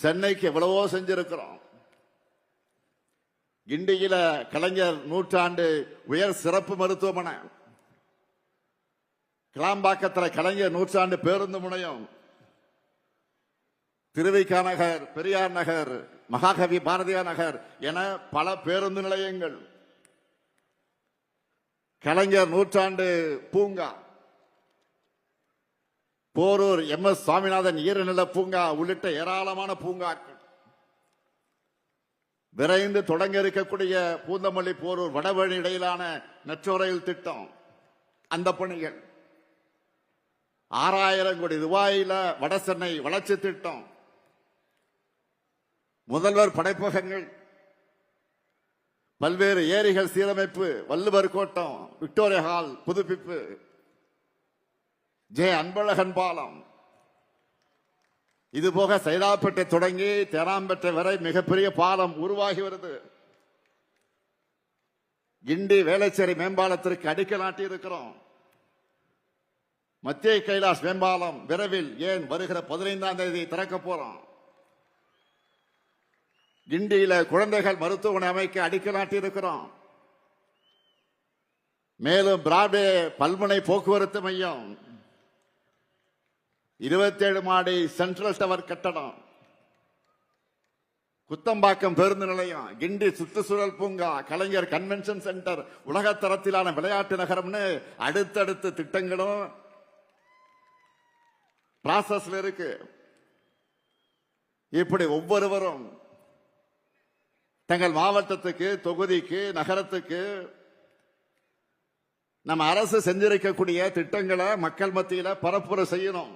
சென்னைக்கு எவ்வளவோ செஞ்சிருக்கிறோம். கிண்டியில கலைஞர் நூற்றாண்டு உயர் சிறப்பு மருத்துவமனை, கிளாம்பாக்கத்தில் கலைஞர் நூற்றாண்டு பேருந்து முனையம், திருவிக நகர், பெரியார் நகர், மகாகவி பாரதியார் நகர் என பல பேருந்து நிலையங்கள், கலைஞர் நூற்றாண்டு பூங்கா, போரூர் MS சுவாமிநாதன் ஈரநில பூங்கா உள்ளிட்ட ஏராளமான பூங்காக்கள், விரைந்து தொடங்க இருக்கக்கூடிய பூந்தமல்லி போரூர் வடவழி இடையிலான மெட்ரோ ரயில் திட்டம், அந்த பணிகள், 6000 கோடி ரூபாயில வடசென்னை வளர்ச்சி திட்டம், முதல்வர் படைப்பகங்கள், பல்வேறு ஏரிகள் சீரமைப்பு, வள்ளுவர் கோட்டம், விக்டோரியா ஹால் புதுப்பிப்பு, அன்பழகன் பாலம், இதுபோக சைதாப்பேட்டை தொடங்கி தேனாம்பேட்டை வரை மிகப்பெரிய பாலம் உருவாகி வருது. கிண்டி வேளச்சேரி மேம்பாலத்திற்கு அடிக்கல் நாட்டி இருக்கிறோம். மத்திய கைலாஷ் மேம்பாலம் விரைவில், ஏன் வருகிற 15ஆம் தேதி திறக்க போறோம். கிண்டியில குழந்தைகள் மருத்துவமனை அமைக்க அடிக்கல் நாட்டி இருக்கிறோம். மேலும் பிராட்வே பல்முனை போக்குவரத்து மையம், 27 மாடி சென்ட்ரல் டவர் கட்டடம், குத்தம்பாக்கம் பேருந்து நிலையம், கிண்டி சுற்றுச்சூழல் பூங்கா, கலைஞர் கன்வென்ஷன் சென்டர், உலகத்தரத்திலான விளையாட்டு நகரம்னு அடுத்தடுத்த திட்டங்களும் ப்ராசஸ்ல இருக்கு. இப்படி ஒவ்வொருவரும் தங்கள் மாவட்டத்துக்கு, தொகுதிக்கு, நகரத்துக்கு நம்ம அரசு செஞ்சிருக்கக்கூடிய திட்டங்களை மக்கள் மத்தியில பரப்புரை செய்யணும்.